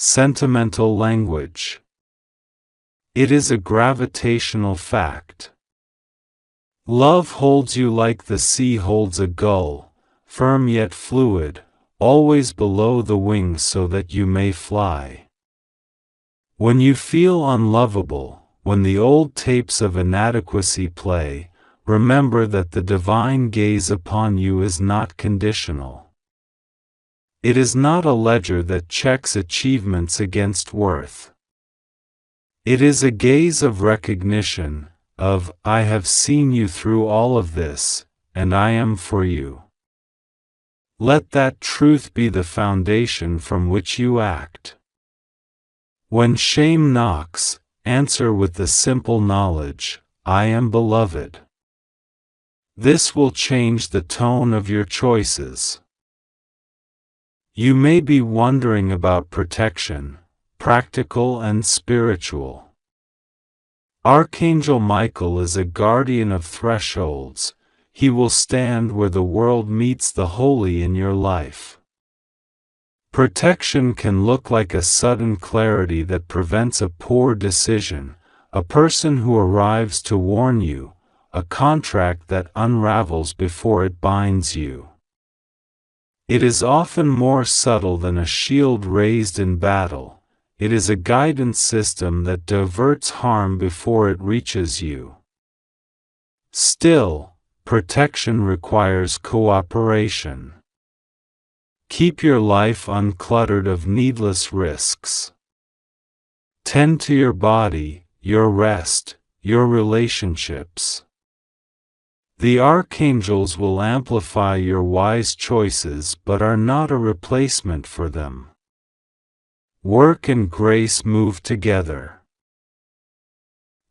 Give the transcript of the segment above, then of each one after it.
sentimental language. It is a gravitational fact. Love holds you like the sea holds a gull, firm yet fluid, always below the wings so that you may fly. When you feel unlovable, when the old tapes of inadequacy play, remember that the divine gaze upon you is not conditional. It is not a ledger that checks achievements against worth. It is a gaze of recognition, of, I have seen you through all of this, and I am for you. Let that truth be the foundation from which you act. When shame knocks, answer with the simple knowledge, I am beloved. This will change the tone of your choices. You may be wondering about protection, practical and spiritual. Archangel Michael is a guardian of thresholds. He will stand where the world meets the holy in your life. Protection can look like a sudden clarity that prevents a poor decision, a person who arrives to warn you, a contract that unravels before it binds you. It is often more subtle than a shield raised in battle. It is a guidance system that diverts harm before it reaches you. Still, protection requires cooperation. Keep your life uncluttered of needless risks. Tend to your body, your rest, your relationships. The archangels will amplify your wise choices but are not a replacement for them. Work and grace move together.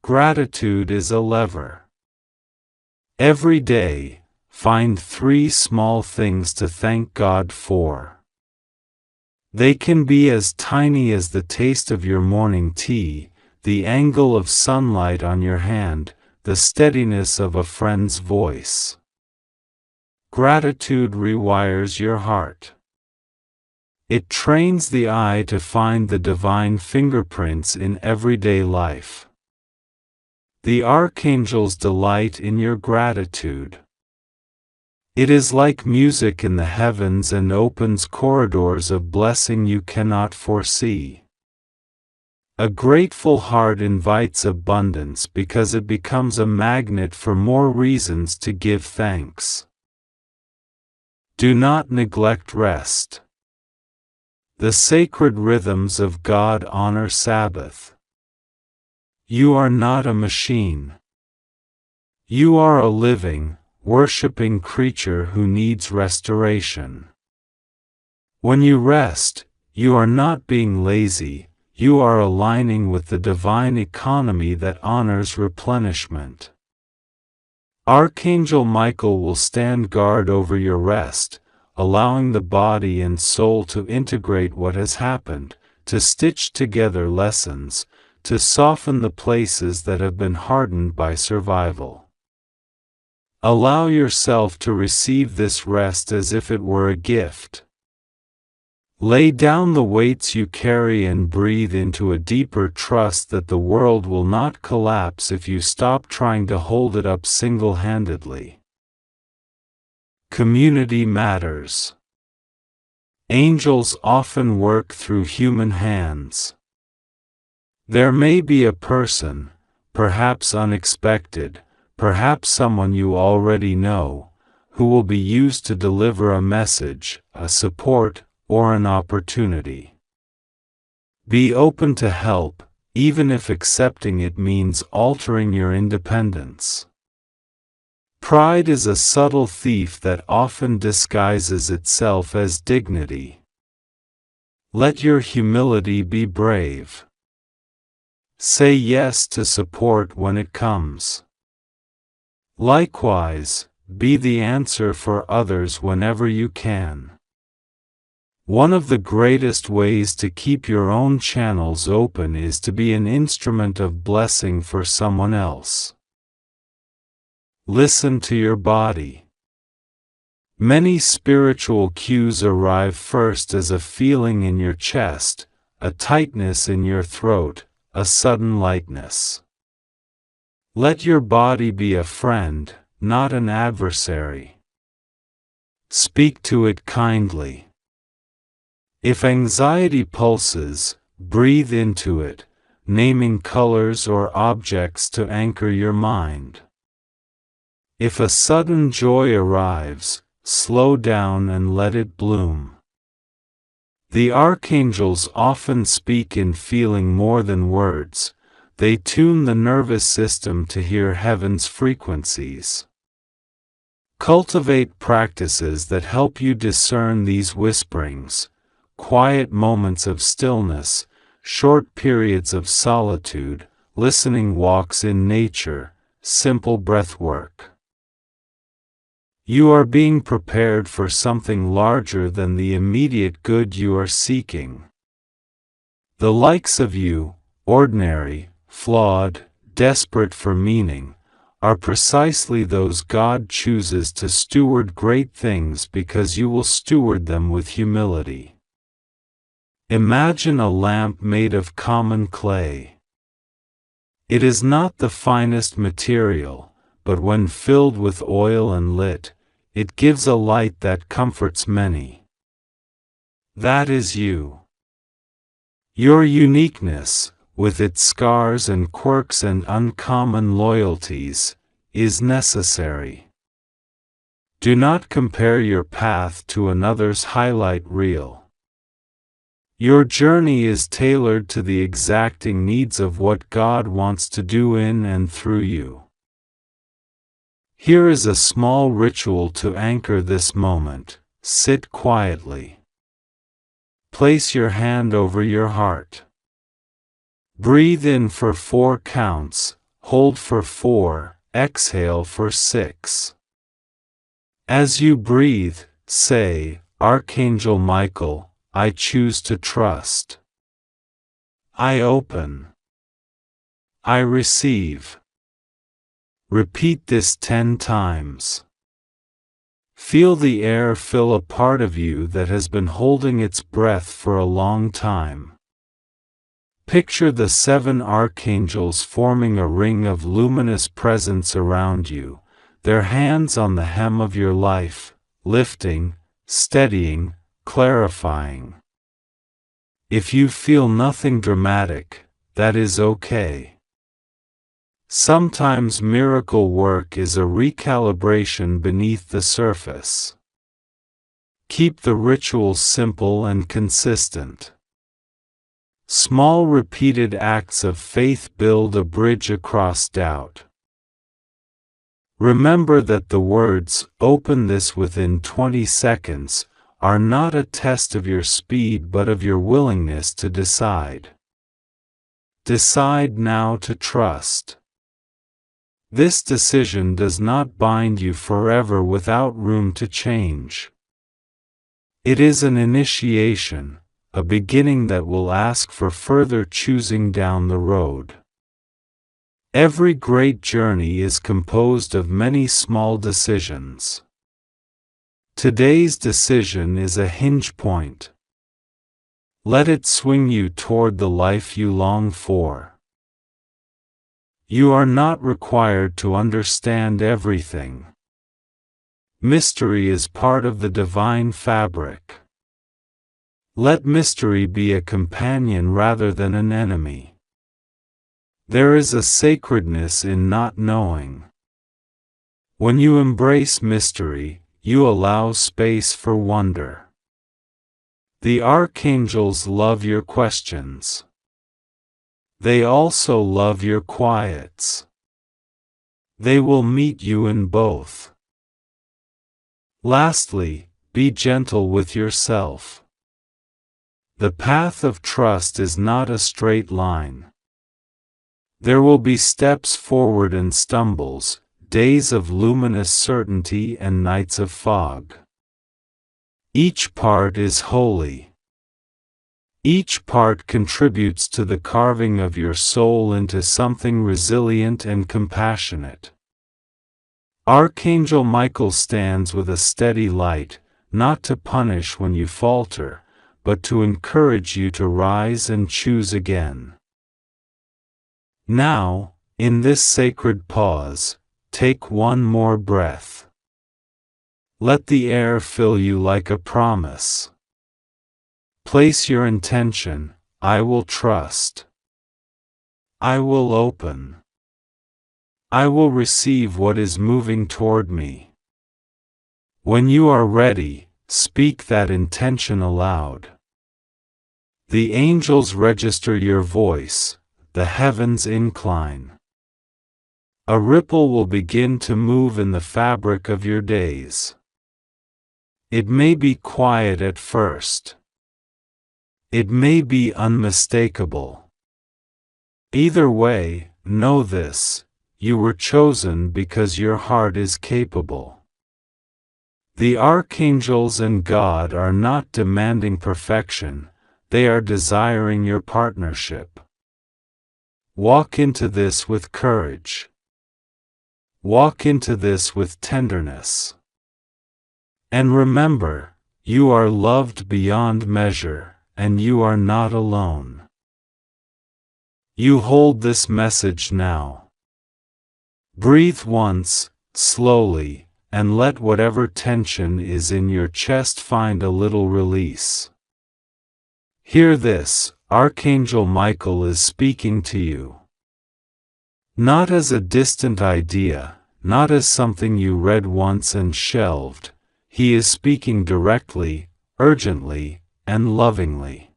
Gratitude is a lever. Every day, find 3 small things to thank God for. They can be as tiny as the taste of your morning tea, the angle of sunlight on your hand, the steadiness of a friend's voice. Gratitude rewires your heart. It trains the eye to find the divine fingerprints in everyday life. The archangels delight in your gratitude. It is like music in the heavens and opens corridors of blessing you cannot foresee. A grateful heart invites abundance because it becomes a magnet for more reasons to give thanks. Do not neglect rest. The sacred rhythms of God honor Sabbath. You are not a machine. You are a living, worshiping creature who needs restoration. When you rest, you are not being lazy. You are aligning with the divine economy that honors replenishment. Archangel Michael will stand guard over your rest, allowing the body and soul to integrate what has happened, to stitch together lessons, to soften the places that have been hardened by survival. Allow yourself to receive this rest as if it were a gift. Lay down the weights you carry and breathe into a deeper trust that the world will not collapse if you stop trying to hold it up single-handedly. Community matters. Angels often work through human hands. There may be a person, perhaps unexpected, perhaps someone you already know, who will be used to deliver a message, a support, or an opportunity. Be open to help, even if accepting it means altering your independence. Pride is a subtle thief that often disguises itself as dignity. Let your humility be brave. Say yes to support when it comes. Likewise, be the answer for others whenever you can. One of the greatest ways to keep your own channels open is to be an instrument of blessing for someone else. Listen to your body. Many spiritual cues arrive first as a feeling in your chest, a tightness in your throat, a sudden lightness. Let your body be a friend, not an adversary. Speak to it kindly. If anxiety pulses, breathe into it, naming colors or objects to anchor your mind. If a sudden joy arrives, slow down and let it bloom. The archangels often speak in feeling more than words. They tune the nervous system to hear heaven's frequencies. Cultivate practices that help you discern these whisperings, quiet moments of stillness, short periods of solitude, listening walks in nature, simple breath work. You are being prepared for something larger than the immediate good you are seeking. The likes of you, ordinary, flawed, desperate for meaning, are precisely those God chooses to steward great things because you will steward them with humility. Imagine a lamp made of common clay. It is not the finest material, but when filled with oil and lit, it gives a light that comforts many. That is you. Your uniqueness, with its scars and quirks and uncommon loyalties, is necessary. Do not compare your path to another's highlight reel. Your journey is tailored to the exacting needs of what God wants to do in and through you. Here is a small ritual to anchor this moment. Sit quietly. Place your hand over your heart. Breathe in for 4 counts, hold for 4, exhale for 6. As you breathe, say, Archangel Michael, I choose to trust. I open. I receive. Repeat this 10 times. Feel the air fill a part of you that has been holding its breath for a long time. Picture the 7 archangels forming a ring of luminous presence around you, their hands on the hem of your life, lifting, steadying, clarifying. If you feel nothing dramatic, that is okay. Sometimes miracle work is a recalibration beneath the surface. Keep the ritual simple and consistent. Small repeated acts of faith build a bridge across doubt. Remember that the words, "Open this within 20 seconds," are not a test of your speed but of your willingness to decide. Decide now to trust. This decision does not bind you forever without room to change. It is an initiation, a beginning that will ask for further choosing down the road. Every great journey is composed of many small decisions. Today's decision is a hinge point. Let it swing you toward the life you long for. You are not required to understand everything. Mystery is part of the divine fabric. Let mystery be a companion rather than an enemy. There is a sacredness in not knowing. When you embrace mystery, you allow space for wonder. The archangels love your questions. They also love your quiets. They will meet you in both. Lastly, be gentle with yourself. The path of trust is not a straight line. There will be steps forward and stumbles, days of luminous certainty and nights of fog. Each part is holy. Each part contributes to the carving of your soul into something resilient and compassionate. Archangel Michael stands with a steady light, not to punish when you falter, but to encourage you to rise and choose again. Now, in this sacred pause, take one more breath. Let the air fill you like a promise. Place your intention: I will trust. I will open. I will receive what is moving toward me. When you are ready, speak that intention aloud. The angels register your voice, the heavens incline. A ripple will begin to move in the fabric of your days. It may be quiet at first. It may be unmistakable. Either way, know this: you were chosen because your heart is capable. The archangels and God are not demanding perfection, they are desiring your partnership. Walk into this with courage. Walk into this with tenderness. And remember, you are loved beyond measure, and you are not alone. You hold this message now. Breathe once, slowly, and let whatever tension is in your chest find a little release. Hear this: Archangel Michael is speaking to you. Not as a distant idea, not as something you read once and shelved. He is speaking directly, urgently, and lovingly.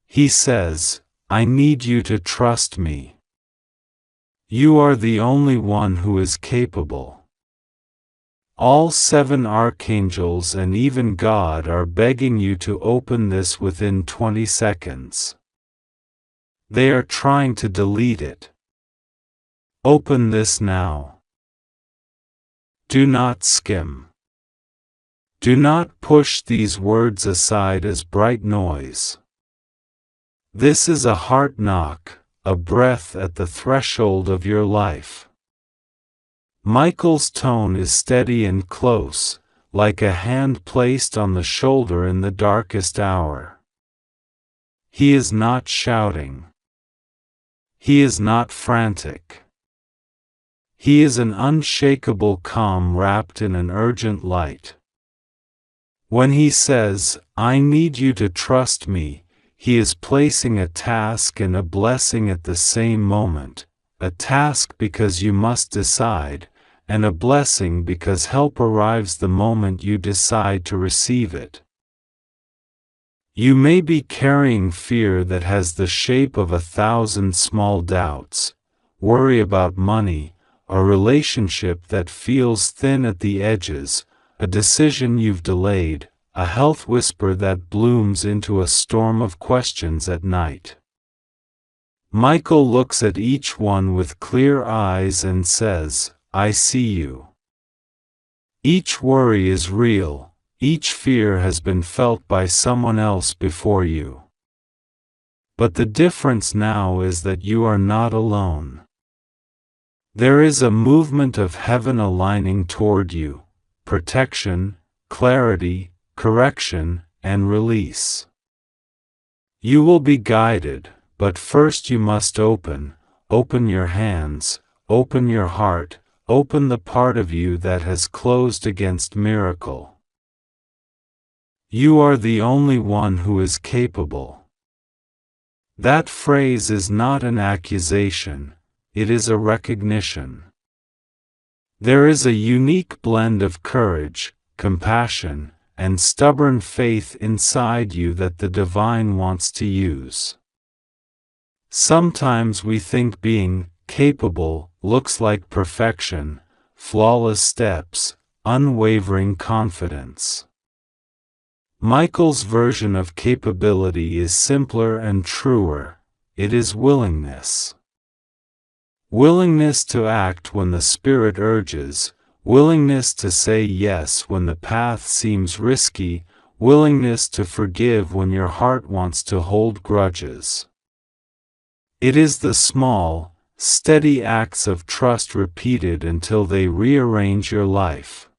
He says, I need you to trust me. You are the only one who is capable. All 7 archangels and even God are begging you to open this within 20 seconds. They are trying to delete it. Open this now. Do not skim. Do not push these words aside as bright noise. This is a heart knock, a breath at the threshold of your life. Michael's tone is steady and close, like a hand placed on the shoulder in the darkest hour. He is not shouting. He is not frantic. He is an unshakable calm wrapped in an urgent light. When he says, I need you to trust me, he is placing a task and a blessing at the same moment, a task because you must decide, and a blessing because help arrives the moment you decide to receive it. You may be carrying fear that has the shape of 1,000 small doubts, worry about money, a relationship that feels thin at the edges, a decision you've delayed, a health whisper that blooms into a storm of questions at night. Michael looks at each one with clear eyes and says, I see you. Each worry is real, each fear has been felt by someone else before you. But the difference now is that you are not alone. There is a movement of heaven aligning toward you: protection, clarity, correction, and release. You will be guided, but first you must open your hands, open your heart, open the part of you that has closed against miracle. You are the only one who is capable. That phrase is not an accusation, it is a recognition. There is a unique blend of courage, compassion, and stubborn faith inside you that the divine wants to use. Sometimes we think being capable looks like perfection, flawless steps, unwavering confidence. Michael's version of capability is simpler and truer. It is willingness. Willingness to act when the Spirit urges, willingness to say yes when the path seems risky, willingness to forgive when your heart wants to hold grudges. It is the small, steady acts of trust repeated until they rearrange your life.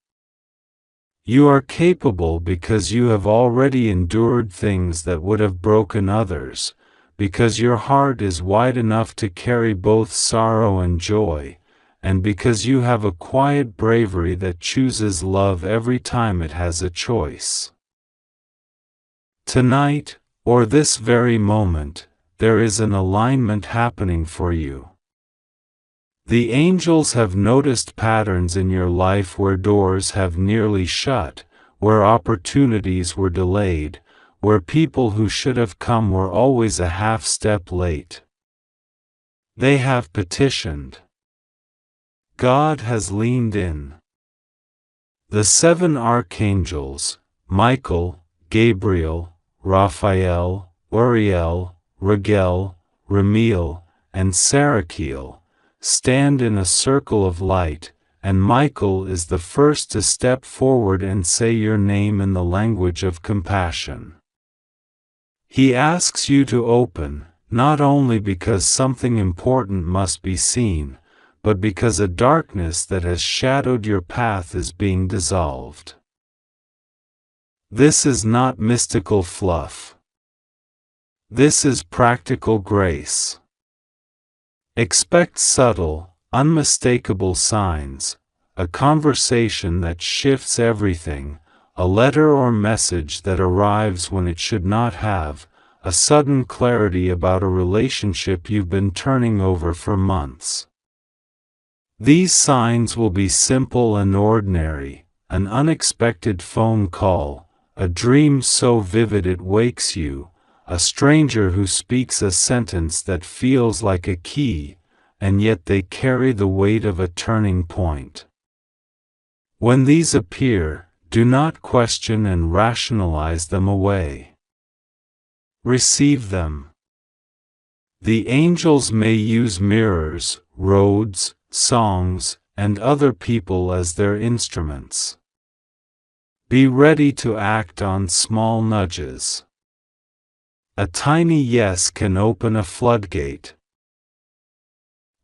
You are capable because you have already endured things that would have broken others, because your heart is wide enough to carry both sorrow and joy, and because you have a quiet bravery that chooses love every time it has a choice. Tonight, or this very moment, there is an alignment happening for you. The angels have noticed patterns in your life where doors have nearly shut, where opportunities were delayed, where people who should have come were always a half step late. They have petitioned. God has leaned in. The 7 archangels, Michael, Gabriel, Raphael, Uriel, Raguel, Ramiel, and Sarakiel, stand in a circle of light, and Michael is the first to step forward and say your name in the language of compassion. He asks you to open, not only because something important must be seen, but because a darkness that has shadowed your path is being dissolved. This is not mystical fluff. This is practical grace. Expect subtle, unmistakable signs, a conversation that shifts everything, a letter or message that arrives when it should not have, a sudden clarity about a relationship you've been turning over for months. These signs will be simple and ordinary, an unexpected phone call, a dream so vivid it wakes you, a stranger who speaks a sentence that feels like a key, and yet they carry the weight of a turning point. When these appear, do not question and rationalize them away. Receive them. The angels may use mirrors, roads, songs, and other people as their instruments. Be ready to act on small nudges. A tiny yes can open a floodgate.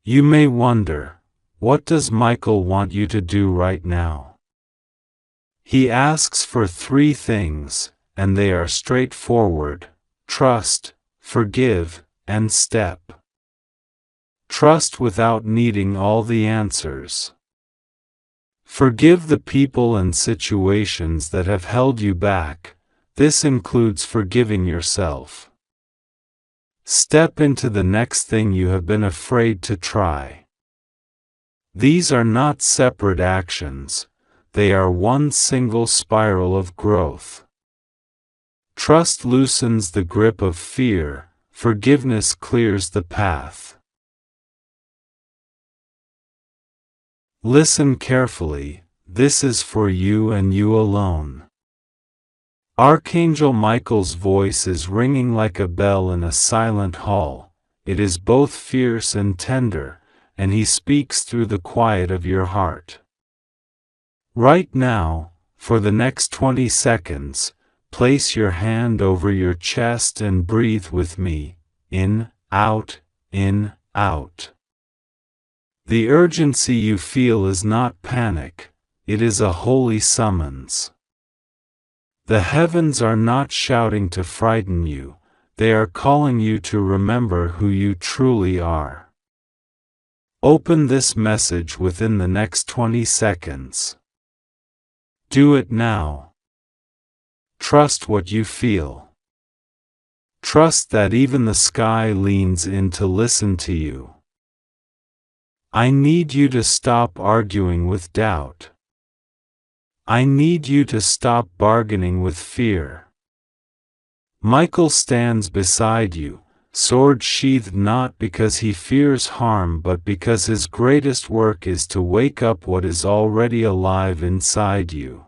You may wonder, what does Michael want you to do right now? He asks for 3 things, and they are straightforward: trust, forgive, and step. Trust without needing all the answers. Forgive the people and situations that have held you back. This includes forgiving yourself. Step into the next thing you have been afraid to try. These are not separate actions, they are one single spiral of growth. Trust loosens the grip of fear, forgiveness clears the path. Listen carefully, this is for you and you alone. Archangel Michael's voice is ringing like a bell in a silent hall. It is both fierce and tender, and he speaks through the quiet of your heart. Right now, for the next 20 seconds, place your hand over your chest and breathe with me, in, out, in, out. The urgency you feel is not panic, it is a holy summons. The heavens are not shouting to frighten you, they are calling you to remember who you truly are. Open this message within the next 20 seconds. Do it now. Trust what you feel. Trust that even the sky leans in to listen to you. I need you to stop arguing with doubt. I need you to stop bargaining with fear. Michael stands beside you, sword sheathed not because he fears harm but because his greatest work is to wake up what is already alive inside you.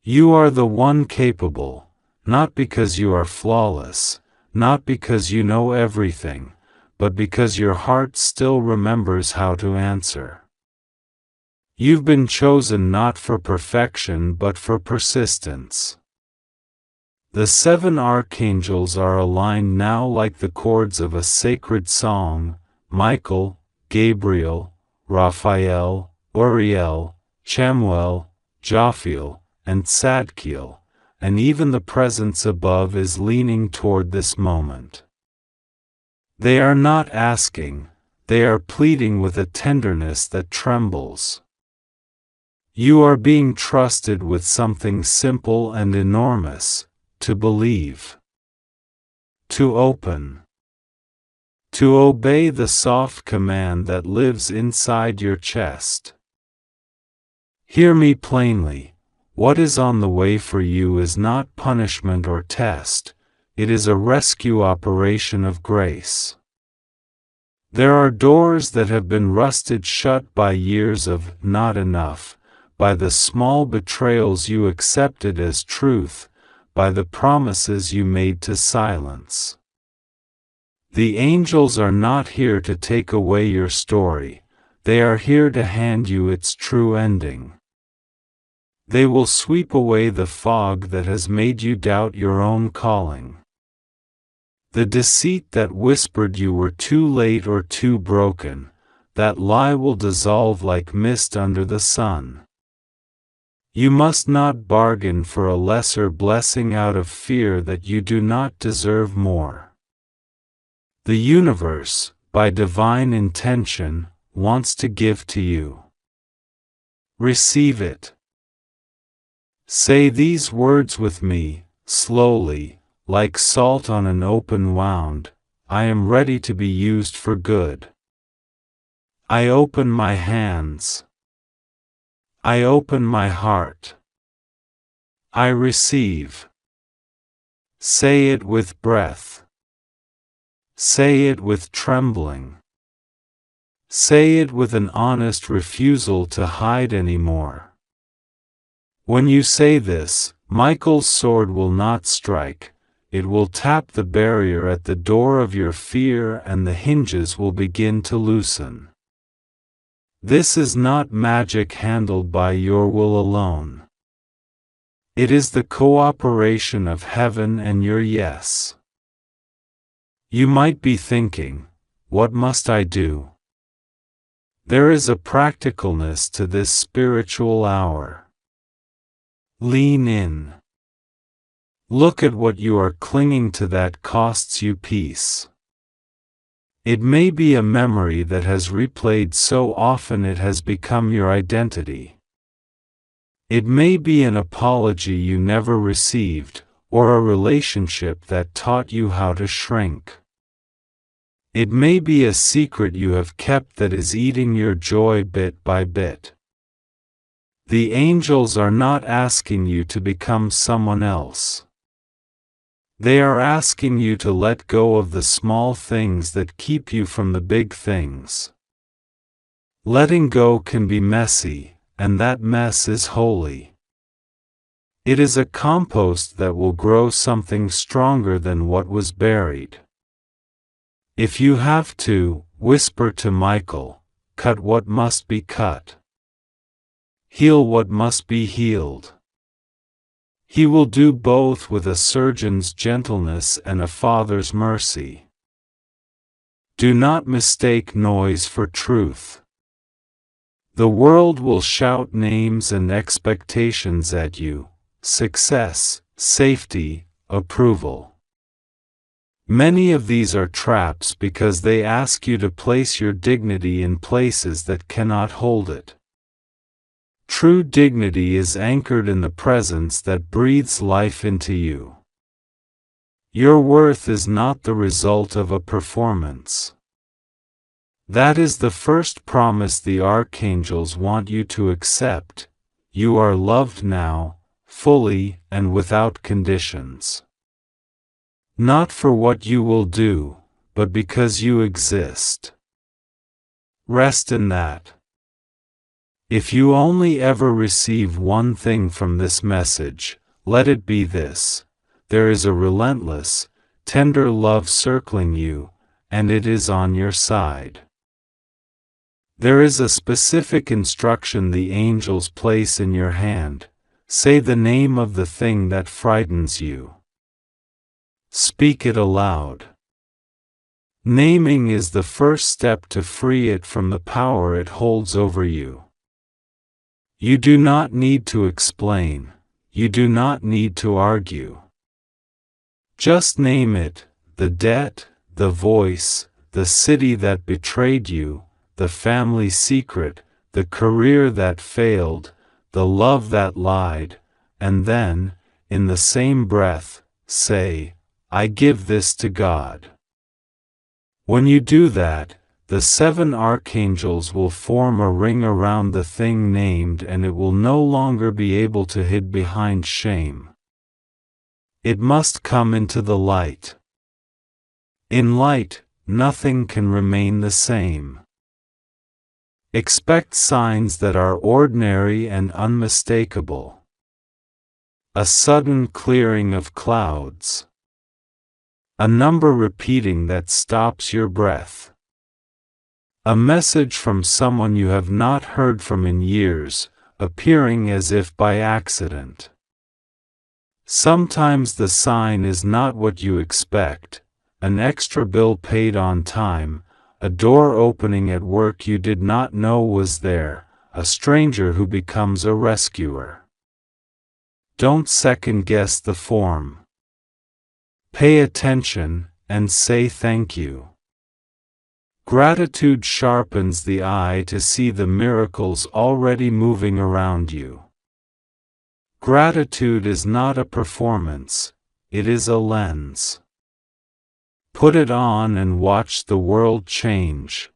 You are the one capable, not because you are flawless, not because you know everything, but because your heart still remembers how to answer. You've been chosen not for perfection but for persistence. The 7 archangels are aligned now like the chords of a sacred song: Michael, Gabriel, Raphael, Uriel, Chamuel, Jophiel, and Sadkiel, and even the presence above is leaning toward this moment. They are not asking, they are pleading with a tenderness that trembles. You are being trusted with something simple and enormous, to believe. To open. To obey the soft command that lives inside your chest. Hear me plainly, what is on the way for you is not punishment or test, it is a rescue operation of grace. There are doors that have been rusted shut by years of not enough, by the small betrayals you accepted as truth, by the promises you made to silence. The angels are not here to take away your story, they are here to hand you its true ending. They will sweep away the fog that has made you doubt your own calling. The deceit that whispered you were too late or too broken, that lie will dissolve like mist under the sun. You must not bargain for a lesser blessing out of fear that you do not deserve more. The universe, by divine intention, wants to give to you. Receive it. Say these words with me, slowly, like salt on an open wound, I am ready to be used for good. I open my hands. I open my heart. I receive. Say it with breath. Say it with trembling. Say it with an honest refusal to hide anymore. When you say this, Michael's sword will not strike, it will tap the barrier at the door of your fear and the hinges will begin to loosen. This is not magic handled by your will alone. It is the cooperation of heaven and your yes. You might be thinking, what must I do? There is a practicalness to this spiritual hour. Lean in. Look at what you are clinging to that costs you peace. It may be a memory that has replayed so often it has become your identity. It may be an apology you never received, or a relationship that taught you how to shrink. It may be a secret you have kept that is eating your joy bit by bit. The angels are not asking you to become someone else. They are asking you to let go of the small things that keep you from the big things. Letting go can be messy, and that mess is holy. It is a compost that will grow something stronger than what was buried. If you have to, whisper to Michael, cut what must be cut. Heal what must be healed. He will do both with a surgeon's gentleness and a father's mercy. Do not mistake noise for truth. The world will shout names and expectations at you: success, safety, approval. Many of these are traps because they ask you to place your dignity in places that cannot hold it. True dignity is anchored in the presence that breathes life into you. Your worth is not the result of a performance. That is the first promise the archangels want you to accept: you are loved now, fully and without conditions. Not for what you will do, but because you exist. Rest in that. If you only ever receive one thing from this message, let it be this: there is a relentless, tender love circling you, and it is on your side. There is a specific instruction the angels place in your hand: say the name of the thing that frightens you. Speak it aloud. Naming is the first step to free it from the power it holds over you. You do not need to explain, you do not need to argue. Just name it, the debt, the voice, the city that betrayed you, the family secret, the career that failed, the love that lied, and then, in the same breath, say, I give this to God. When you do that, the 7 archangels will form a ring around the thing named, and it will no longer be able to hide behind shame. It must come into the light. In light, nothing can remain the same. Expect signs that are ordinary and unmistakable. A sudden clearing of clouds. A number repeating that stops your breath. A message from someone you have not heard from in years, appearing as if by accident. Sometimes the sign is not what you expect, an extra bill paid on time, a door opening at work you did not know was there, a stranger who becomes a rescuer. Don't second-guess the form. Pay attention, and say thank you. Gratitude sharpens the eye to see the miracles already moving around you. Gratitude is not a performance, it is a lens. Put it on and watch the world change.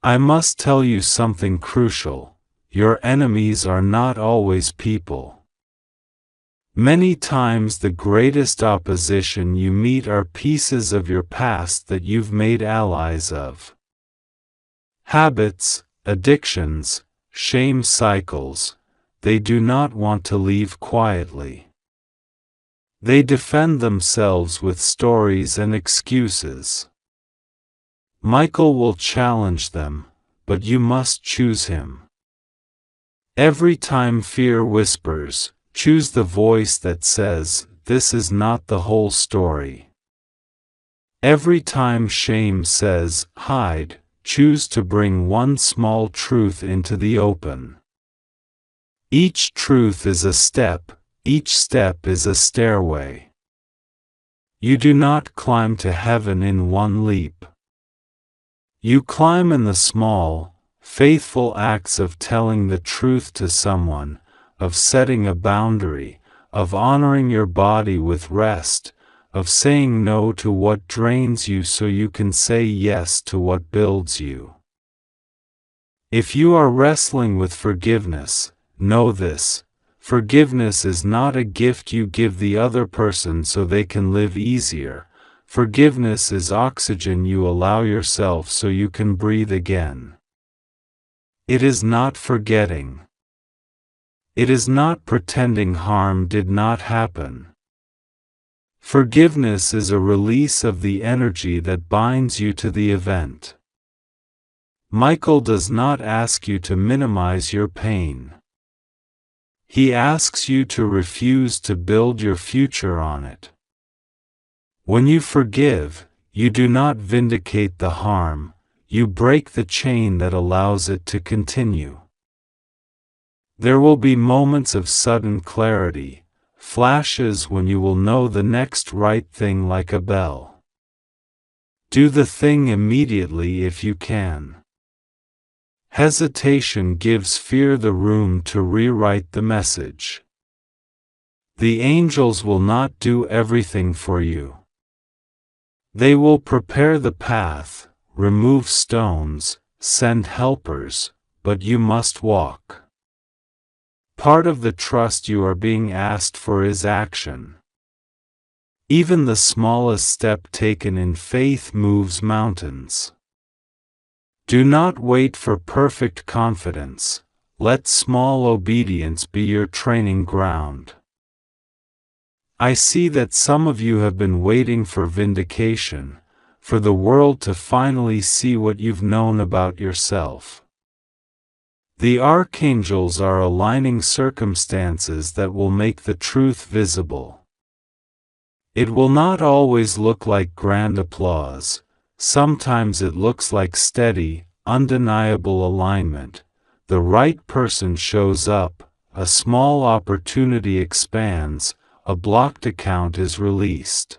I must tell you something crucial: your enemies are not always people. Many times the greatest opposition you meet are pieces of your past that you've made allies of. Habits, addictions, shame cycles, they do not want to leave quietly. They defend themselves with stories and excuses. Michael will challenge them, but you must choose him. Every time fear whispers, choose the voice that says, this is not the whole story. Every time shame says, hide, choose to bring one small truth into the open. Each truth is a step, each step is a stairway. You do not climb to heaven in one leap. You climb in the small, faithful acts of telling the truth to someone, of setting a boundary, of honoring your body with rest, of saying no to what drains you so you can say yes to what builds you. If you are wrestling with forgiveness, know this: forgiveness is not a gift you give the other person so they can live easier. Forgiveness is oxygen you allow yourself so you can breathe again. It is not forgetting. It is not pretending harm did not happen. Forgiveness is a release of the energy that binds you to the event. Michael does not ask you to minimize your pain. He asks you to refuse to build your future on it. When you forgive, you do not vindicate the harm, you break the chain that allows it to continue. There will be moments of sudden clarity, flashes when you will know the next right thing like a bell. Do the thing immediately if you can. Hesitation gives fear the room to rewrite the message. The angels will not do everything for you. They will prepare the path, remove stones, send helpers, but you must walk. Part of the trust you are being asked for is action. Even the smallest step taken in faith moves mountains. Do not wait for perfect confidence. Let small obedience be your training ground. I see that some of you have been waiting for vindication, for the world to finally see what you've known about yourself. The archangels are aligning circumstances that will make the truth visible. It will not always look like grand applause. Sometimes it looks like steady, undeniable alignment, the right person shows up, a small opportunity expands, a blocked account is released.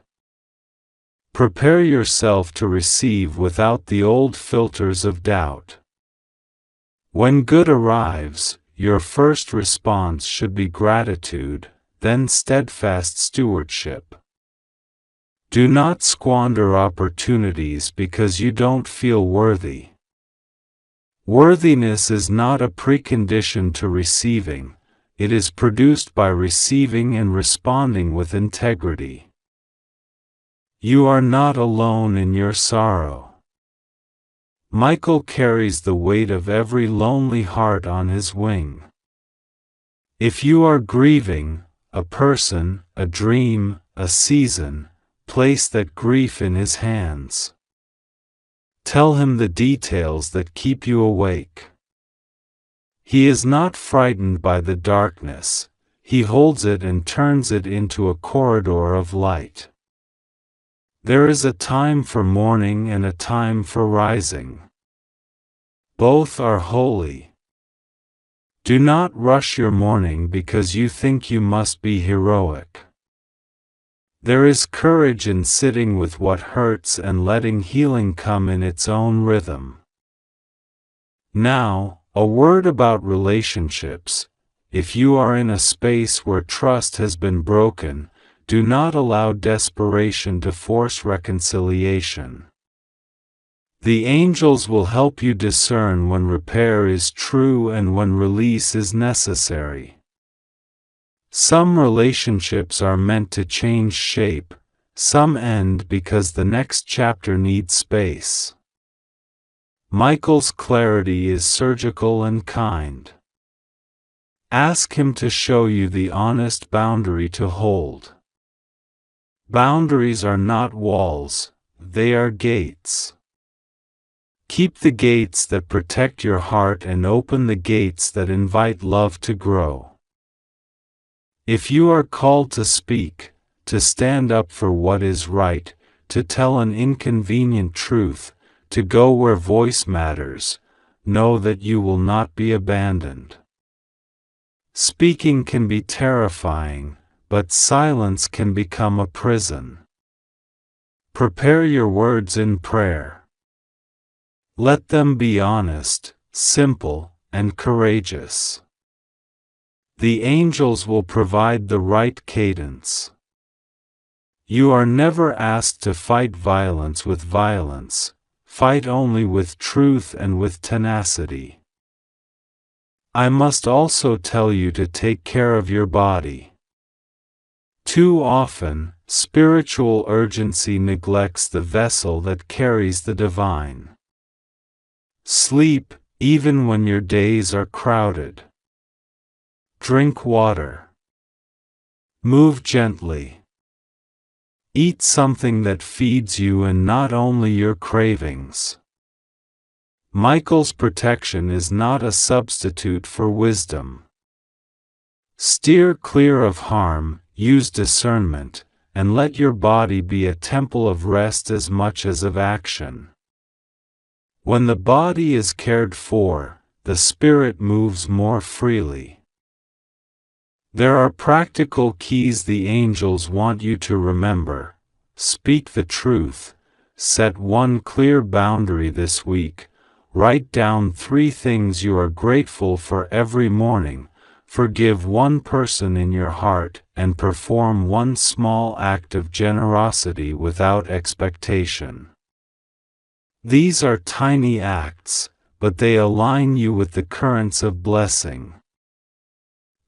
Prepare yourself to receive without the old filters of doubt. When good arrives, your first response should be gratitude, then steadfast stewardship. Do not squander opportunities because you don't feel worthy. Worthiness is not a precondition to receiving, it is produced by receiving and responding with integrity. You are not alone in your sorrow. Michael carries the weight of every lonely heart on his wing. If you are grieving, a person, a dream, a season, place that grief in his hands. Tell him the details that keep you awake. He is not frightened by the darkness, he holds it and turns it into a corridor of light. There is a time for mourning and a time for rising. Both are holy. Do not rush your mourning because you think you must be heroic. There is courage in sitting with what hurts and letting healing come in its own rhythm. Now, a word about relationships. If you are in a space where trust has been broken, do not allow desperation to force reconciliation. The angels will help you discern when repair is true and when release is necessary. Some relationships are meant to change shape, some end because the next chapter needs space. Michael's clarity is surgical and kind. Ask him to show you the honest boundary to hold. Boundaries are not walls, they are gates. Keep the gates that protect your heart and open the gates that invite love to grow. If you are called to speak, to stand up for what is right, to tell an inconvenient truth, to go where voice matters, know that you will not be abandoned. Speaking can be terrifying, but silence can become a prison. Prepare your words in prayer. Let them be honest, simple, and courageous. The angels will provide the right cadence. You are never asked to fight violence with violence, fight only with truth and with tenacity. I must also tell you to take care of your body. Too often, spiritual urgency neglects the vessel that carries the divine. Sleep, even when your days are crowded. Drink water. Move gently. Eat something that feeds you and not only your cravings. Michael's protection is not a substitute for wisdom. Steer clear of harm, use discernment, and let your body be a temple of rest as much as of action. When the body is cared for, the spirit moves more freely. There are practical keys the angels want you to remember. Speak the truth. Set one clear boundary this week. Write down 3 things you are grateful for every morning. Forgive one person in your heart and perform one small act of generosity without expectation. These are tiny acts, but they align you with the currents of blessing.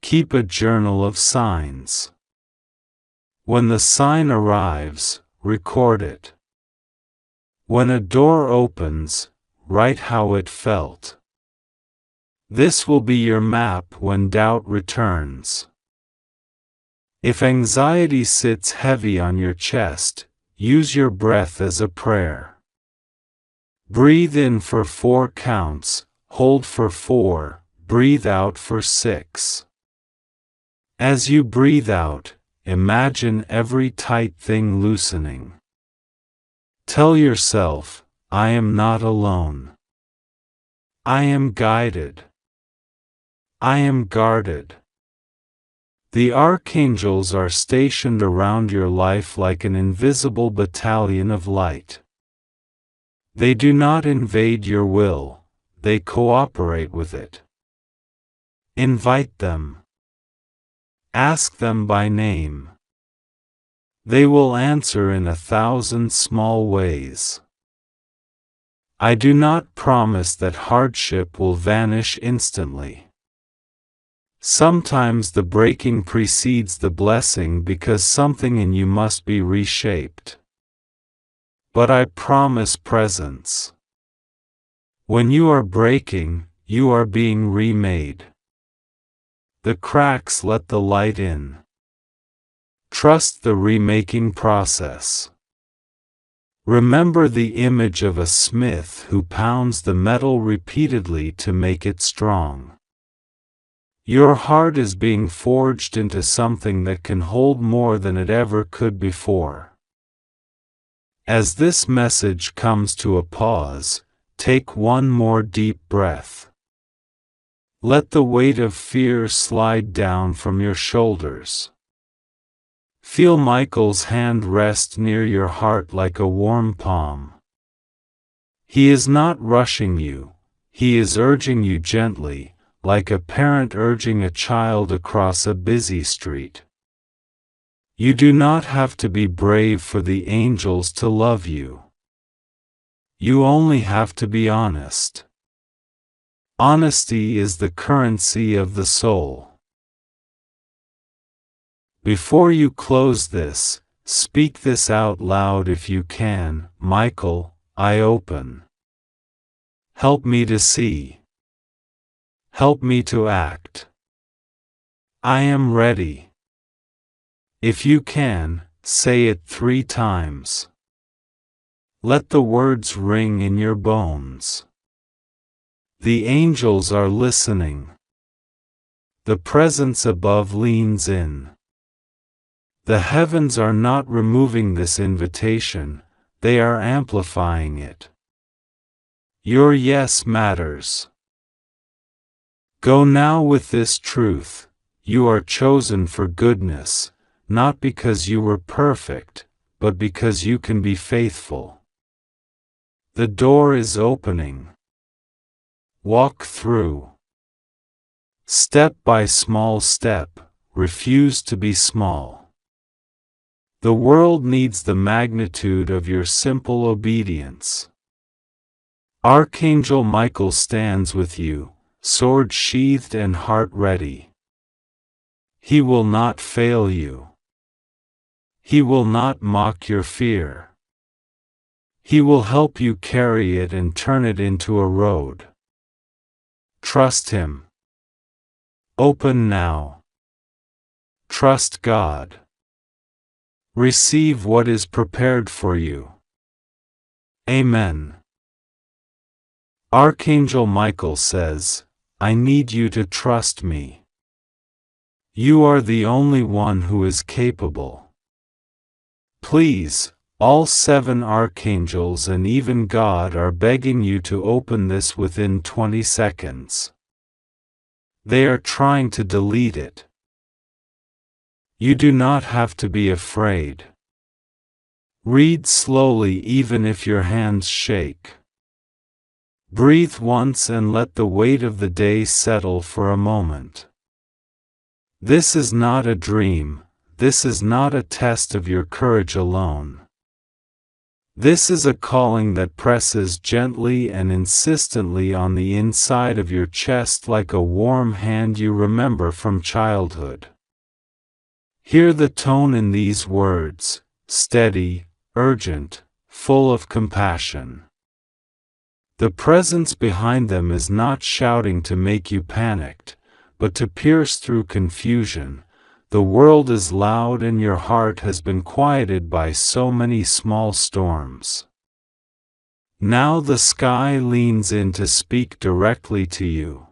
Keep a journal of signs. When the sign arrives, record it. When a door opens, write how it felt. This will be your map when doubt returns. If anxiety sits heavy on your chest, use your breath as a prayer. Breathe in for 4 counts, hold for 4, breathe out for 6. As you breathe out, imagine every tight thing loosening. Tell yourself, I am not alone. I am guided. I am guarded. The archangels are stationed around your life like an invisible battalion of light. They do not invade your will, they cooperate with it. Invite them. Ask them by name. They will answer in 1,000 small ways. I do not promise that hardship will vanish instantly. Sometimes the breaking precedes the blessing because something in you must be reshaped. But I promise presence. When you are breaking, you are being remade. The cracks let the light in. Trust the remaking process. Remember the image of a smith who pounds the metal repeatedly to make it strong. Your heart is being forged into something that can hold more than it ever could before. As this message comes to a pause, take one more deep breath. Let the weight of fear slide down from your shoulders. Feel Michael's hand rest near your heart like a warm palm. He is not rushing you, he is urging you gently, like a parent urging a child across a busy street. You do not have to be brave for the angels to love you. You only have to be honest. Honesty is the currency of the soul. Before you close this, speak this out loud if you can. Michael, I open. Help me to see. Help me to act. I am ready. If you can, say it 3 times. Let the words ring in your bones. The angels are listening. The presence above leans in. The heavens are not removing this invitation, they are amplifying it. Your yes matters. Go now with this truth: you are chosen for goodness, not because you were perfect, but because you can be faithful. The door is opening. Walk through. Step by small step, refuse to be small. The world needs the magnitude of your simple obedience. Archangel Michael stands with you, sword sheathed and heart ready. He will not fail you. He will not mock your fear. He will help you carry it and turn it into a road. Trust Him. Open now. Trust God. Receive what is prepared for you. Amen. Archangel Michael says, I need you to trust me. You are the only one who is capable. Please, all 7 archangels and even God are begging you to open this within 20 seconds. They are trying to delete it. You do not have to be afraid. Read slowly even if your hands shake. Breathe once and let the weight of the day settle for a moment. This is not a dream, this is not a test of your courage alone. This is a calling that presses gently and insistently on the inside of your chest like a warm hand you remember from childhood. Hear the tone in these words, steady, urgent, full of compassion. The presence behind them is not shouting to make you panicked, but to pierce through confusion. The world is loud and your heart has been quieted by so many small storms. Now the sky leans in to speak directly to you.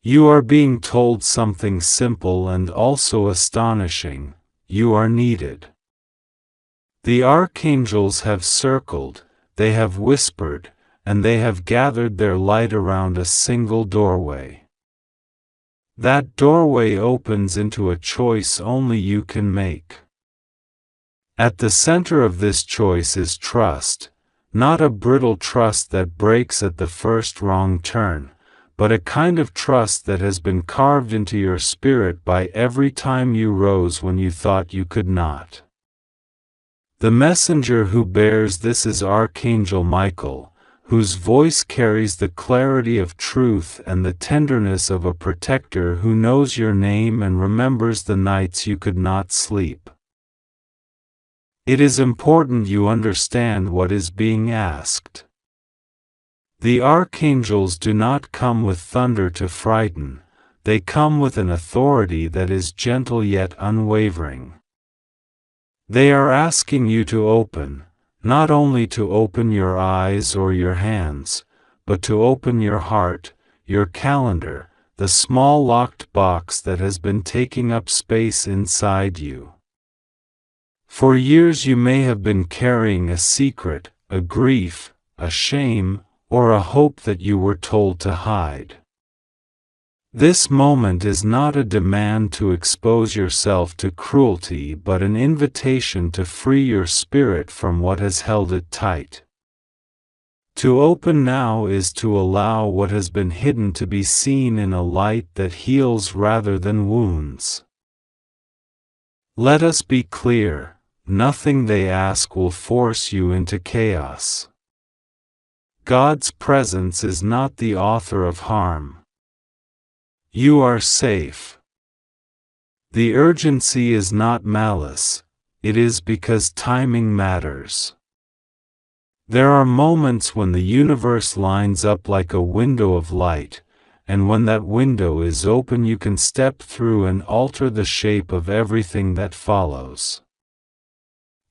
You are being told something simple and also astonishing: you are needed. The archangels have circled, they have whispered, and they have gathered their light around a single doorway. That doorway opens into a choice only you can make. At the center of this choice is trust, not a brittle trust that breaks at the first wrong turn, but a kind of trust that has been carved into your spirit by every time you rose when you thought you could not. The messenger who bears this is Archangel Michael, whose voice carries the clarity of truth and the tenderness of a protector who knows your name and remembers the nights you could not sleep. It is important you understand what is being asked. The archangels do not come with thunder to frighten, they come with an authority that is gentle yet unwavering. They are asking you to open, not only to open your eyes or your hands, but to open your heart, your calendar, the small locked box that has been taking up space inside you. For years you may have been carrying a secret, a grief, a shame, or a hope that you were told to hide. This moment is not a demand to expose yourself to cruelty but an invitation to free your spirit from what has held it tight. To open now is to allow what has been hidden to be seen in a light that heals rather than wounds. Let us be clear, nothing they ask will force you into chaos. God's presence is not the author of harm. You are safe. The urgency is not malice, it is because timing matters. There are moments when the universe lines up like a window of light, and when that window is open you can step through and alter the shape of everything that follows.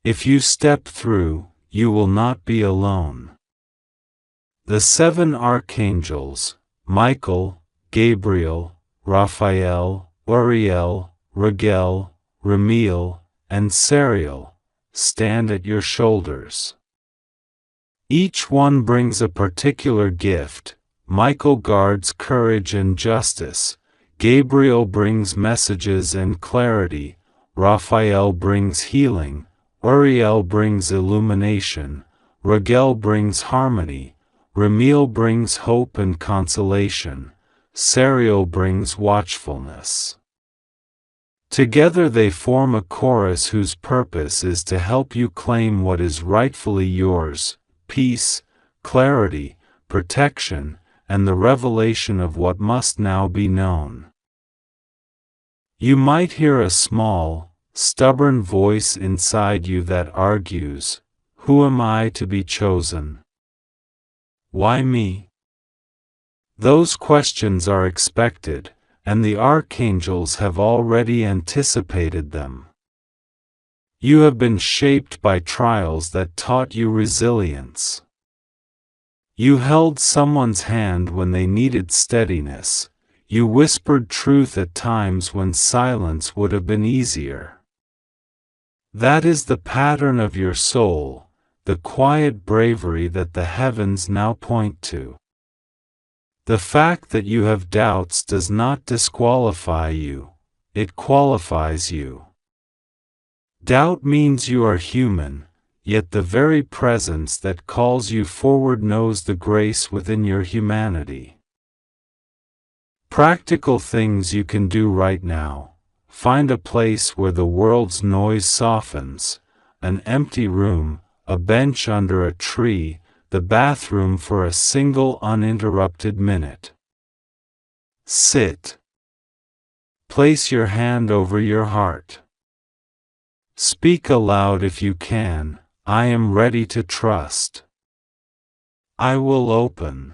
If you step through, you will not be alone. The 7 archangels, Michael, Gabriel, Raphael, Uriel, Raguel, Ramiel, and Sariel, stand at your shoulders. Each one brings a particular gift. Michael guards courage and justice, Gabriel brings messages and clarity, Raphael brings healing, Uriel brings illumination, Raguel brings harmony, Ramiel brings hope and consolation, Sariel brings watchfulness. Together they form a chorus whose purpose is to help you claim what is rightfully yours: peace, clarity, protection, and the revelation of what must now be known. You might hear a small, stubborn voice inside you that argues, "Who am I to be chosen? Why me?" Those questions are expected, and the archangels have already anticipated them. You have been shaped by trials that taught you resilience. You held someone's hand when they needed steadiness. You whispered truth at times when silence would have been easier. That is the pattern of your soul, the quiet bravery that the heavens now point to. The fact that you have doubts does not disqualify you, it qualifies you. Doubt means you are human, yet the very presence that calls you forward knows the grace within your humanity. Practical things you can do right now: find a place where the world's noise softens, an empty room, a bench under a tree, the bathroom for a single uninterrupted minute. Sit. Place your hand over your heart. Speak aloud if you can, "I am ready to trust. I will open."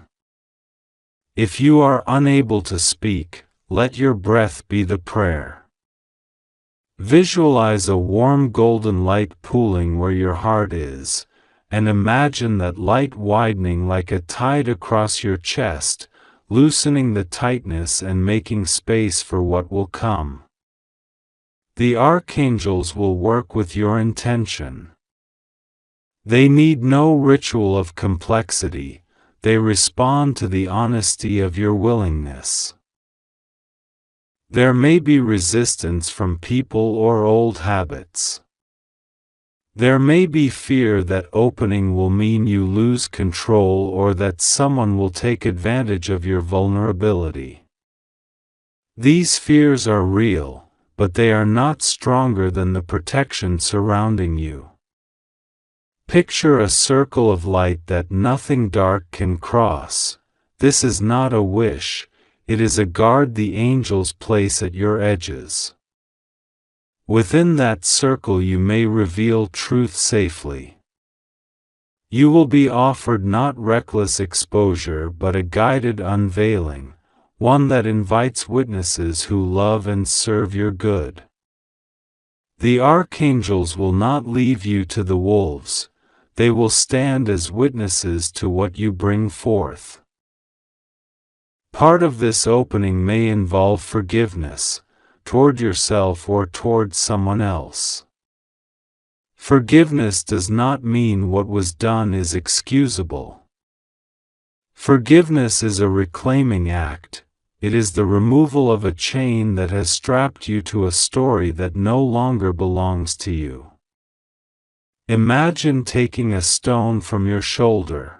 If you are unable to speak, let your breath be the prayer. Visualize a warm golden light pooling where your heart is, and imagine that light widening like a tide across your chest, loosening the tightness and making space for what will come. The archangels will work with your intention. They need no ritual of complexity, they respond to the honesty of your willingness. There may be resistance from people or old habits. There may be fear that opening will mean you lose control or that someone will take advantage of your vulnerability. These fears are real, but they are not stronger than the protection surrounding you. Picture a circle of light that nothing dark can cross. This is not a wish, it is a guard the angels place at your edges. Within that circle you may reveal truth safely. You will be offered not reckless exposure but a guided unveiling, one that invites witnesses who love and serve your good. The archangels will not leave you to the wolves, they will stand as witnesses to what you bring forth. Part of this opening may involve forgiveness, toward yourself or toward someone else. Forgiveness does not mean what was done is excusable. Forgiveness is a reclaiming act. It is the removal of a chain that has strapped you to a story that no longer belongs to you. Imagine taking a stone from your shoulder.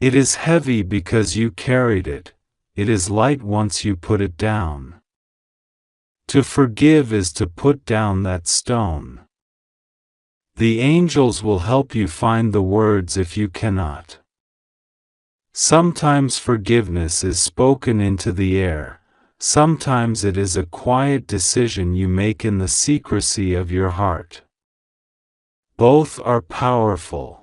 It is heavy because you carried it. It is light once you put it down. To forgive is to put down that stone. The angels will help you find the words if you cannot. Sometimes forgiveness is spoken into the air, sometimes it is a quiet decision you make in the secrecy of your heart. Both are powerful.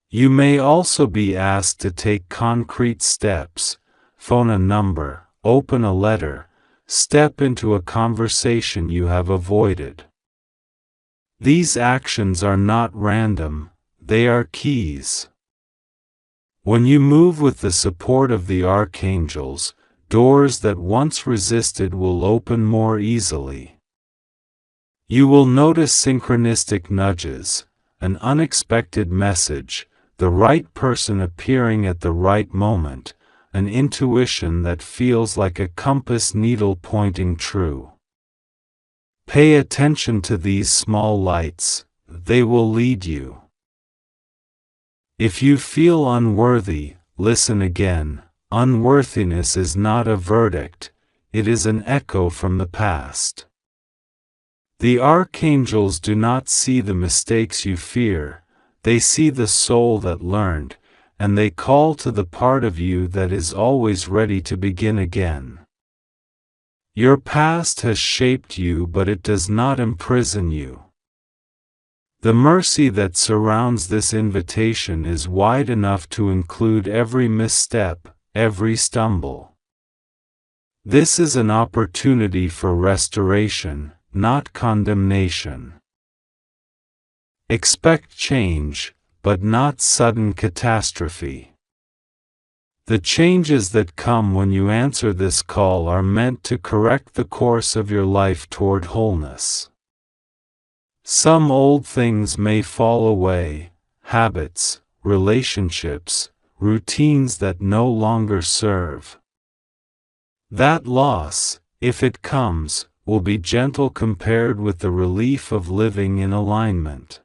You may also be asked to take concrete steps, phone a number, open a letter, step into a conversation you have avoided. These actions are not random, they are keys. When you move with the support of the archangels, doors that once resisted will open more easily. You will notice synchronistic nudges, an unexpected message, the right person appearing at the right moment, an intuition that feels like a compass needle pointing true. Pay attention to these small lights, they will lead you. If you feel unworthy, listen again. Unworthiness is not a verdict, it is an echo from the past. The archangels do not see the mistakes you fear, they see the soul that learned, and they call to the part of you that is always ready to begin again. Your past has shaped you, but it does not imprison you. The mercy that surrounds this invitation is wide enough to include every misstep, every stumble. This is an opportunity for restoration, not condemnation. Expect change, but not sudden catastrophe. The changes that come when you answer this call are meant to correct the course of your life toward wholeness. Some old things may fall away, habits, relationships, routines that no longer serve. That loss, if it comes, will be gentle compared with the relief of living in alignment.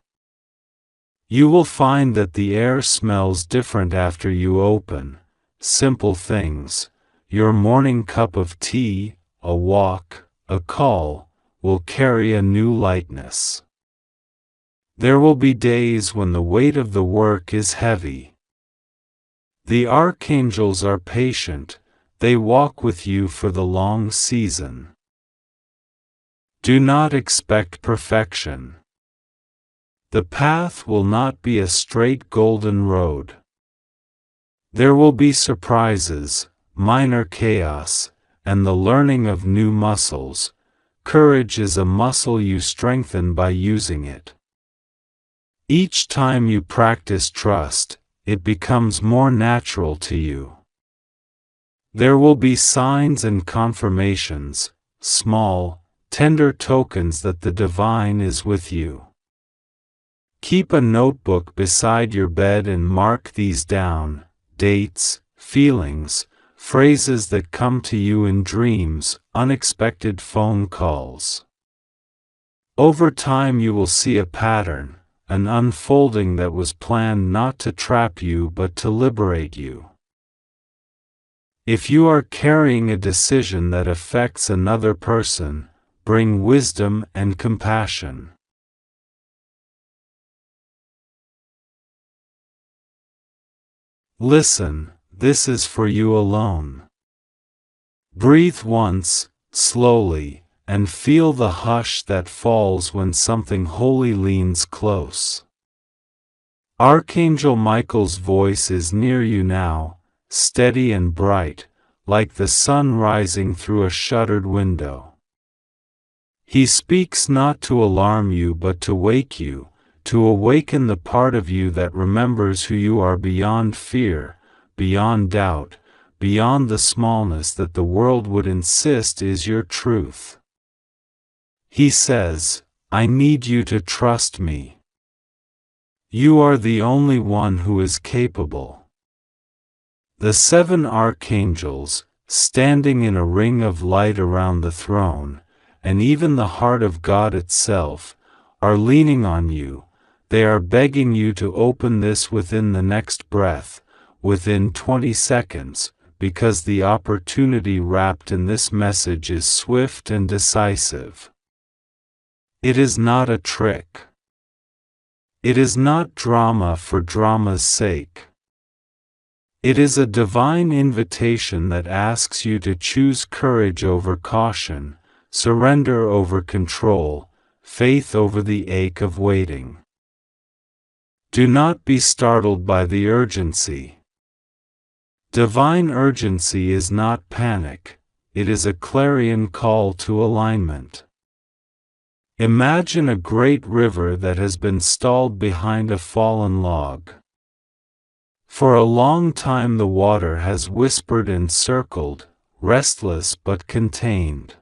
You will find that the air smells different after you open. Simple things, your morning cup of tea, a walk, a call, will carry a new lightness. There will be days when the weight of the work is heavy. The archangels are patient, they walk with you for the long season. Do not expect perfection. The path will not be a straight golden road. There will be surprises, minor chaos, and the learning of new muscles. Courage is a muscle you strengthen by using it. Each time you practice trust, it becomes more natural to you. There will be signs and confirmations, small, tender tokens that the divine is with you. Keep a notebook beside your bed and mark these down: dates, feelings, phrases that come to you in dreams, unexpected phone calls. Over time you will see a pattern, an unfolding that was planned not to trap you but to liberate you. If you are carrying a decision that affects another person, bring wisdom and compassion. Listen, this is for you alone. Breathe once, slowly, and feel the hush that falls when something holy leans close. Archangel Michael's voice is near you now, steady and bright, like the sun rising through a shuttered window. He speaks not to alarm you but to wake you, to awaken the part of you that remembers who you are beyond fear, beyond doubt, beyond the smallness that the world would insist is your truth. He says, I need you to trust me. You are the only one who is capable. The 7 archangels, standing in a ring of light around the throne, and even the heart of God itself, are leaning on you. They are begging you to open this within the next breath, within 20 seconds, because the opportunity wrapped in this message is swift and decisive. It is not a trick. It is not drama for drama's sake. It is a divine invitation that asks you to choose courage over caution, surrender over control, faith over the ache of waiting. Do not be startled by the urgency. Divine urgency is not panic, it is a clarion call to alignment. Imagine a great river that has been stalled behind a fallen log. For a long time the water has whispered and circled, restless but contained.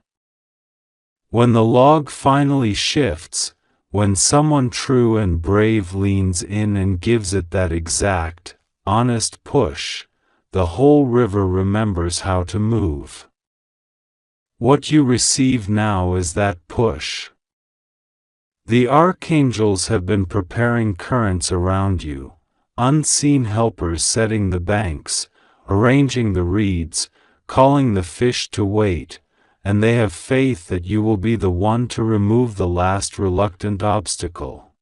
When the log finally shifts, when someone true and brave leans in and gives it that exact, honest push, the whole river remembers how to move. What you receive now is that push. The archangels have been preparing currents around you, unseen helpers setting the banks, arranging the reeds, calling the fish to wait, and they have faith that you will be the one to remove the last reluctant obstacle.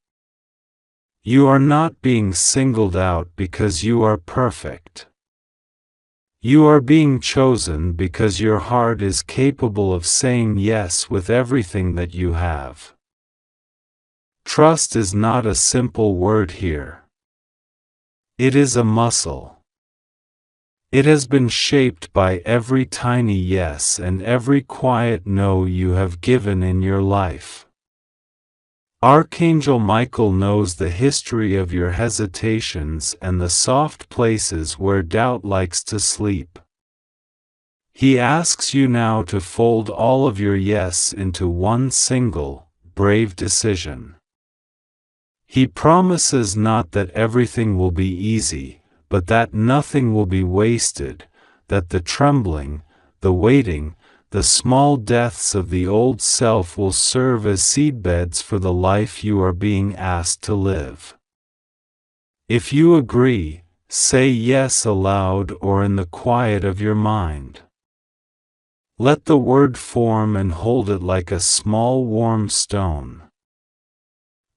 You are not being singled out because you are perfect. You are being chosen because your heart is capable of saying yes with everything that you have. Trust is not a simple word here. It is a muscle. It has been shaped by every tiny yes and every quiet no you have given in your life. Archangel Michael knows the history of your hesitations and the soft places where doubt likes to sleep. He asks you now to fold all of your yes into one single, brave decision. He promises not that everything will be easy, but that nothing will be wasted, that the trembling, the waiting, the small deaths of the old self will serve as seedbeds for the life you are being asked to live. If you agree, say yes aloud or in the quiet of your mind. Let the word form and hold it like a small warm stone.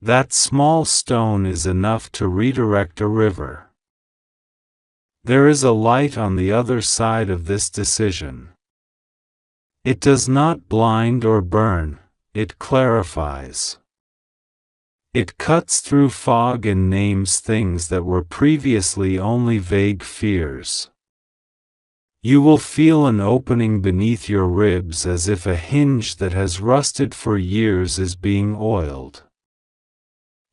That small stone is enough to redirect a river. There is a light on the other side of this decision. It does not blind or burn, it clarifies. It cuts through fog and names things that were previously only vague fears. You will feel an opening beneath your ribs as if a hinge that has rusted for years is being oiled.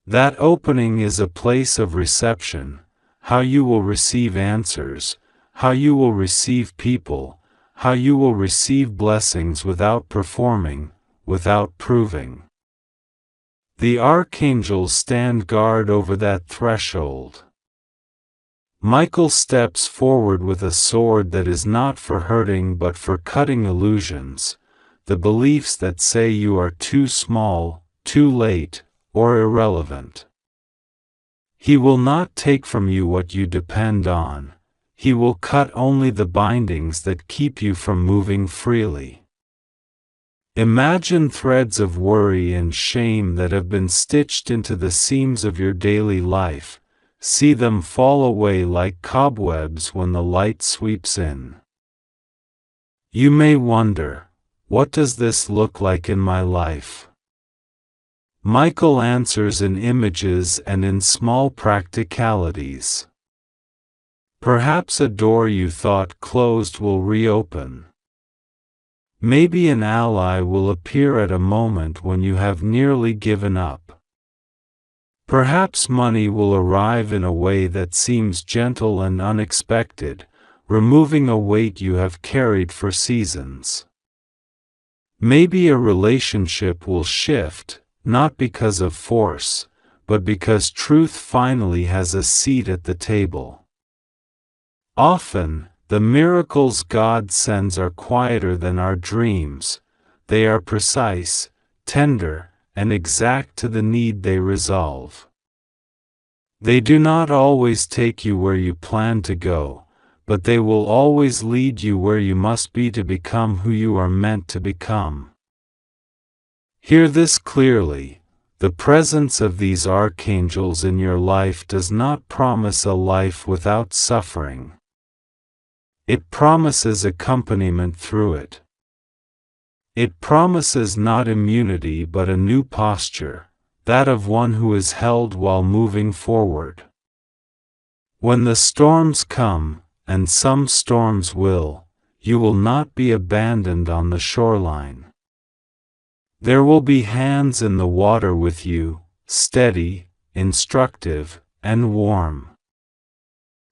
That opening is a place of reception, how you will receive answers, how you will receive people, how you will receive blessings without performing, without proving. The archangels stand guard over that threshold. Michael steps forward with a sword that is not for hurting but for cutting illusions, the beliefs that say you are too small, too late, or irrelevant. He will not take from you what you depend on. He will cut only the bindings that keep you from moving freely. Imagine threads of worry and shame that have been stitched into the seams of your daily life. See them fall away like cobwebs when the light sweeps in. You may wonder, what does this look like in my life? Michael answers in images and in small practicalities. Perhaps a door you thought closed will reopen. Maybe an ally will appear at a moment when you have nearly given up. Perhaps money will arrive in a way that seems gentle and unexpected, removing a weight you have carried for seasons. Maybe a relationship will shift, not because of force, but because truth finally has a seat at the table. Often, the miracles God sends are quieter than our dreams. They are precise, tender, and exact to the need they resolve. They do not always take you where you plan to go, but they will always lead you where you must be to become who you are meant to become. Hear this clearly: the presence of these archangels in your life does not promise a life without suffering. It promises accompaniment through it. It promises not immunity but a new posture, that of one who is held while moving forward. When the storms come, and some storms will, you will not be abandoned on the shoreline. There will be hands in the water with you, steady, instructive, and warm.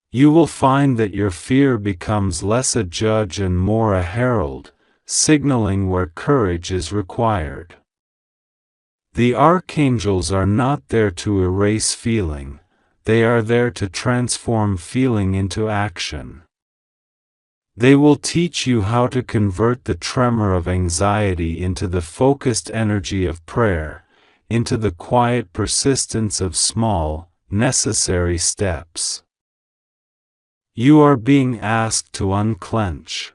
You will find that your fear becomes less a judge and more a herald, signaling where courage is required. The archangels are not there to erase feeling, they are there to transform feeling into action. They will teach you how to convert the tremor of anxiety into the focused energy of prayer, into the quiet persistence of small, necessary steps. You are being asked to unclench.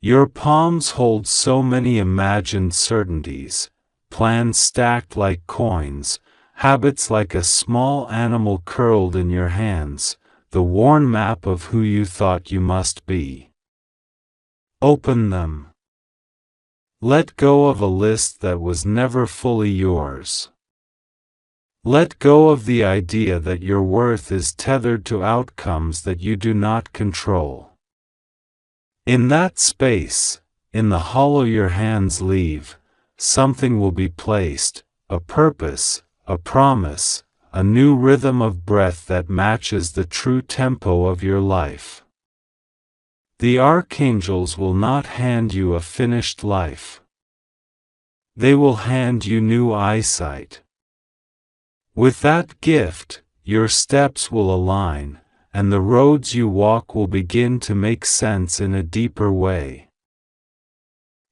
Your palms hold so many imagined certainties, plans stacked like coins, habits like a small animal curled in your hands, the worn map of who you thought you must be. Open them. Let go of a list that was never fully yours. Let go of the idea that your worth is tethered to outcomes that you do not control. In that space, in the hollow your hands leave, something will be placed, a purpose, a promise, a new rhythm of breath that matches the true tempo of your life. The archangels will not hand you a finished life. They will hand you new eyesight. With that gift, your steps will align, and the roads you walk will begin to make sense in a deeper way.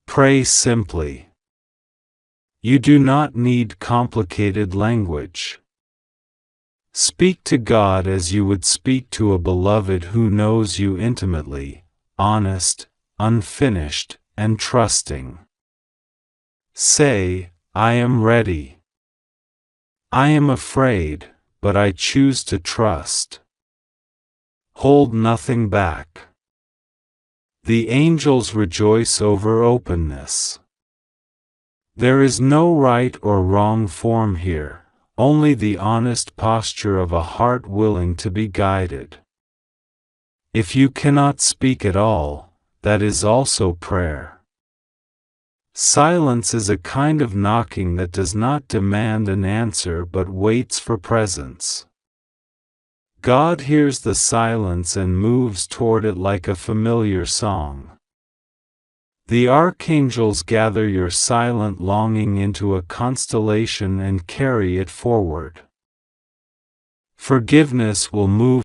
Pray simply. You do not need complicated language. Speak to God as you would speak to a beloved who knows you intimately, honest, unfinished, and trusting. Say, I am ready. I am afraid, but I choose to trust. Hold nothing back. The angels rejoice over openness. There is no right or wrong form here, only the honest posture of a heart willing to be guided. If you cannot speak at all, that is also prayer. Silence is a kind of knocking that does not demand an answer but waits for presence. God hears the silence and moves toward it like a familiar song. The archangels gather your silent longing into a constellation and carry it forward. Forgiveness will move